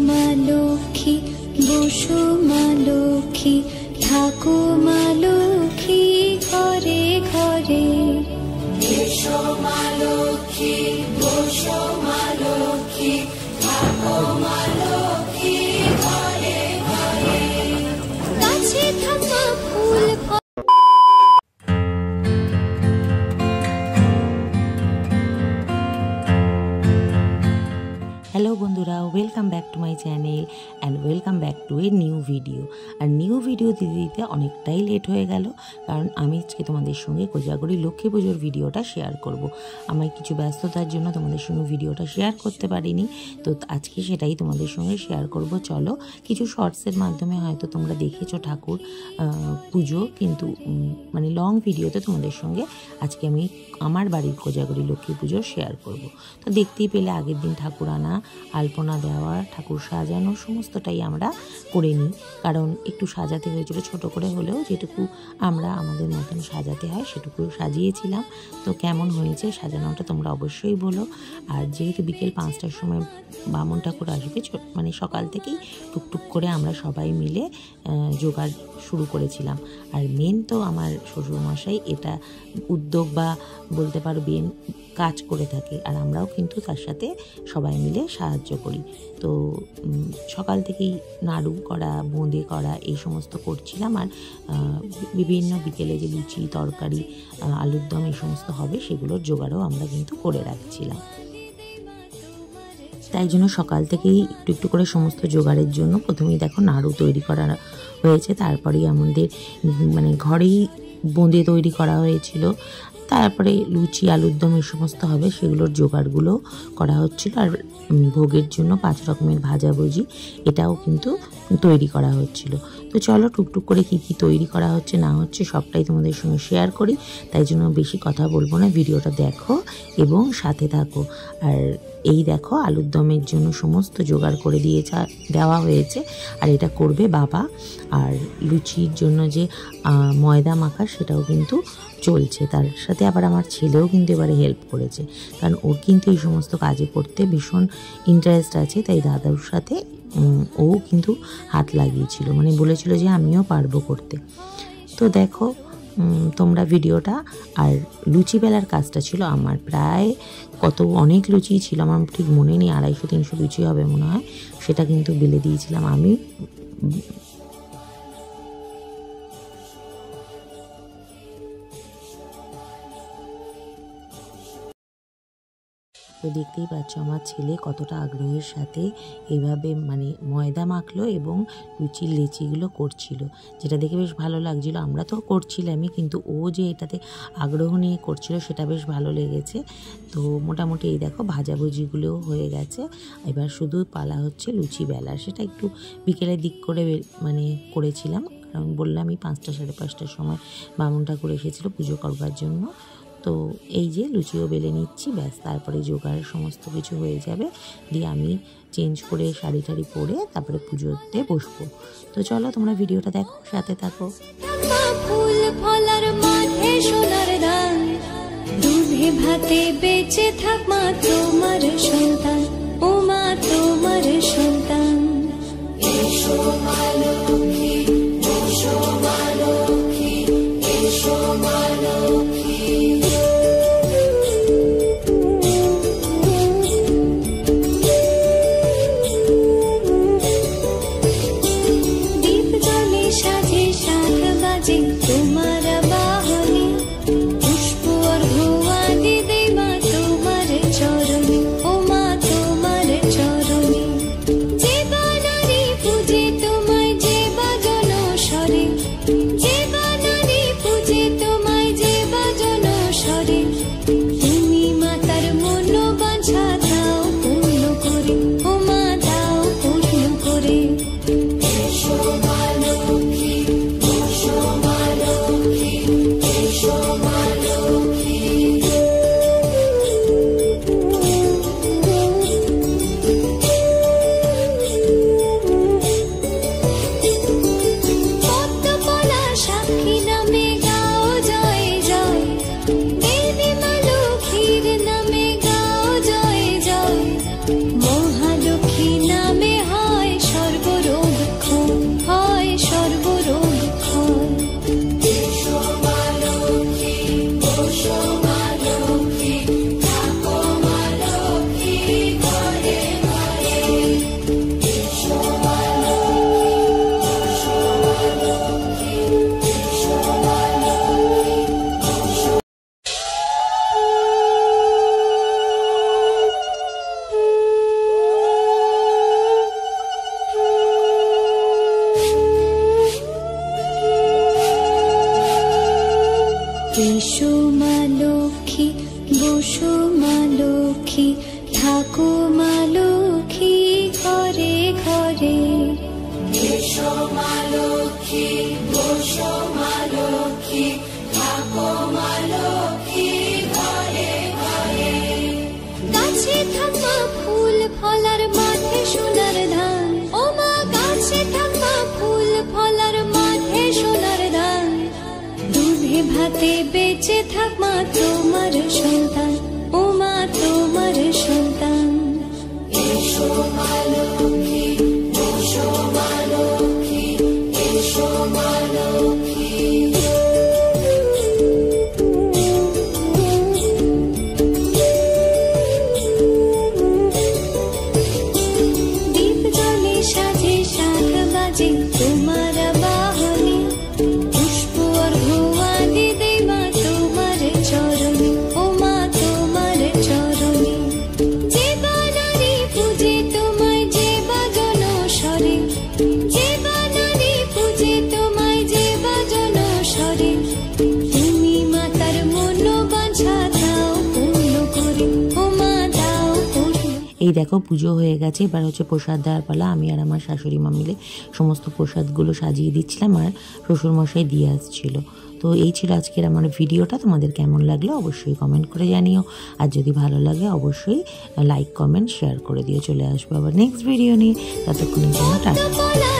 মা লক্ষ্মী, বসো মা লক্ষ্মী, থাকো মা লক্ষ্মী ঘরে ঘরে। এসো মা লক্ষ্মী, বসো মা লক্ষ্মী, থাকো মা লক্ষ্মী ঘরে ঘরে। গাছে থাকা ফুল हेलो बंधुरा welcome back to my channel and welcome back to a new video. और निउ भिडियो दिते दिते अनेकटाई लेट हो गेल कारण आमी आजके तोमादेर संगे कोजागरी लक्ष्मी पुजोर भिडियोटा शेयर करब। आमार किछु व्यस्ततार जोन्नो तोमादेर संगे भिडियोटा शेयर करते पारिनी, तो आजके सेटाई तोमादेर संगे शेयर करब। चलो किछु शर्ट्सের माध्यमे হয়তো তোমরা দেখেছো ঠাকুর পুজো, কিন্তু মানে লং ভিডিওতে তোমাদের সঙ্গে আজকে আমি আমার বাড়ির কোজাগরি লক্ষ্মী পুজো শেয়ার করব। তো দেখতেই পেলে আগের দিন ঠাকুর আনা, আলপনা দেওয়া, ঠাকুর সাজানো সমস্তটাই আমরা করে নিই, কারণ একটু সাজাতে হয়েছিল ছোট করে হলেও, যেটুকু আমরা আমাদের মতন সাজাতে হয় সেটুকু সাজিয়েছিলাম। তো কেমন হয়েছে সাজানোটা তোমরা অবশ্যই বলো। আর যেহেতু বিকেল 5টার সময় বামুন ঠাকুর আসবে, মানে সকাল থেকেই টুকটুক করে আমরা সবাই মিলে জোগাড় শুরু করেছিলাম। আর মেন তো আমার শ্বশুরমশাই এটা উদ্যোগ বা বলতে পারবেন কাজ করে থাকে, আর আমরাও কিন্তু তার সাথে সবাই মিলে সাহায্য করি। তো সকাল থেকেই নাড়ু করা, বোঁদে করা এই সমস্ত করছিলাম। আর বিভিন্ন বিকেলে যে লুচি, তরকারি, আলুর দম এই সমস্ত হবে সেগুলোর জোগাড়ও আমরা কিন্তু করে রাখছিলাম। তাই জন্য সকাল থেকেই একটু একটু করে সমস্ত জোগাড়ের জন্য প্রথমেই দেখো নাড়ু তৈরি করা হয়েছে, তারপরেই আমাদের মানে ঘরেই বোঁদে তৈরি করা হয়েছিল, তারপরে লুচি, আলুর দম এই সমস্ত হবে সেগুলোর জোগাড়গুলো করা হচ্ছিল। আর ভোগের জন্য 5 রকমের ভাজাভুজি এটাও কিন্তু তৈরি করা হচ্ছিল। তো চলো টুকটুক করে কি কি তৈরি করা হচ্ছে না হচ্ছে সবটাই তোমাদের সঙ্গে শেয়ার করি। তাই জন্য বেশি কথা বলবো না, ভিডিওটা দেখো এবং সাথে থাকো। আর এই দেখো আলুর দমের জন্য সমস্ত জোগাড় করে দেওয়া হয়েছে, আর এটা করবে বাবা। আর লুচির জন্য যে ময়দা মাখা সেটাও কিন্তু চলছে, তার সাথে আবার আমার ছেলেও কিন্তু এবারে হেল্প করেছে, কারণ ওর কিন্তু এই সমস্ত কাজে করতে ভীষণ ইন্টারেস্ট আছে। তাই দাদার সাথে ও কিন্তু হাত লাগিয়েছিল, মানে বলেছিল যে আমিও পারবো করতে। তো দেখো তোমরা ভিডিওটা। আর লুচি বেলার কাজটা ছিল আমার, প্রায় অনেক লুচি ছিল, আমার ঠিক মনে নেই, 250-300 লুচি হবে মনে হয়, সেটা কিন্তু বেলে দিয়েছিলাম আমি। তো দেখতেই পাচ্ছ আমার ছেলে কতটা আগ্রহের সাথে এইভাবে মানে ময়দা মাখলো এবং লুচির লেচিগুলো করছিল, যেটা দেখে বেশ ভালো লাগছিল। আমরা তো করছিলামই, কিন্তু ও যে এটাতে আগ্রহ নিয়ে করছিল সেটা বেশ ভালো লেগেছে। তো মোটামুটি এই দেখো ভাজাভুজিগুলোও হয়ে গেছে, এবার শুধু পালা হচ্ছে লুচি বেলা। সেটা একটু বিকেলের দিক করে মানে করেছিলাম, কারণ বললামই 5টা 5:30টার সময় বামুন ঠাকুর এসেছিলো পুজো করবার জন্য। তো এই যে লুচিও বেলে নিচ্ছি, ব্যাস তারপরে জোগাড় সমস্ত কিছু হয়ে যাবে, দিয়ে আমি চেঞ্জ করে শাড়ি টাড়ি পরে তারপরে পুজোতে বসবো। তো চলো তোমরা ভিডিওটা দেখো, সাথে থাকো। ফুল ফলার মাঠে সোনার ধান, দুধে ভাতে বেঁচে থাক মা তোমার সন্তান, ও মা তোমার সন্তান। এসো মা লক্ষ্মী, এসো মা লক্ষ্মী, এসো মা লক্ষ্মী। তোমার বাহনে পুষ্প অর্ঘ্য আদি দেই মা তোমার চরণে, ও মা তোমার চরণে। যে থাকো মা লক্ষ্মী ঘরে ঘরে। এসো মা লক্ষ্মী, বসো মা লক্ষ্মী, থাকো মা লক্ষ্মী ঘরে ঘরে। গাছে থাকা ফুল ফলার মাঠে সোনার ধান, ও মা গাছে থাকা ফুল ফলার মাঠে সোনার ধান। দুধে ভাতে বেঁচে থাক মা তোমার সন্তান, ও মা তোমার সন্তান। এসো মা লক্ষ্মী, বসো মা লক্ষ্মী, এসো মা লক্ষ্মী। দীপ জ্বলে সাজে শাখ বাজে তোমার বাহনে, পুষ্প অর্ঘ্য আদি দেই মা তোমার চরণে, ও মা তোমার চরণে। যে বানারি পূজে তোমায় যে বাজন স্বরে, যে বানারি পূজে তোমায় যে বাজন স্বরে। তুমি মাতার মনোবাঞ্ছা দাও পূর্ণ করে, ও মা দাও পূর্ণ। এই দেখো পুজো হয়ে গেছে, এবার হচ্ছে প্রসাদ দেওয়ার পালা। আমি আর আমার শাশুড়ি মা মিলে সমস্ত প্রসাদগুলো সাজিয়ে দিচ্ছিলাম আর শ্বশুরমশাই দিয়ে আসছিল। তো এই ছিল আজকের আমার ভিডিওটা। তোমাদের কেমন লাগলো অবশ্যই কমেন্ট করে জানিও, আর যদি ভালো লাগে অবশ্যই লাইক কমেন্ট শেয়ার করে দিও। চলে আসবো আবার নেক্সট ভিডিও নিয়ে, ততক্ষণের জন্য টাটা।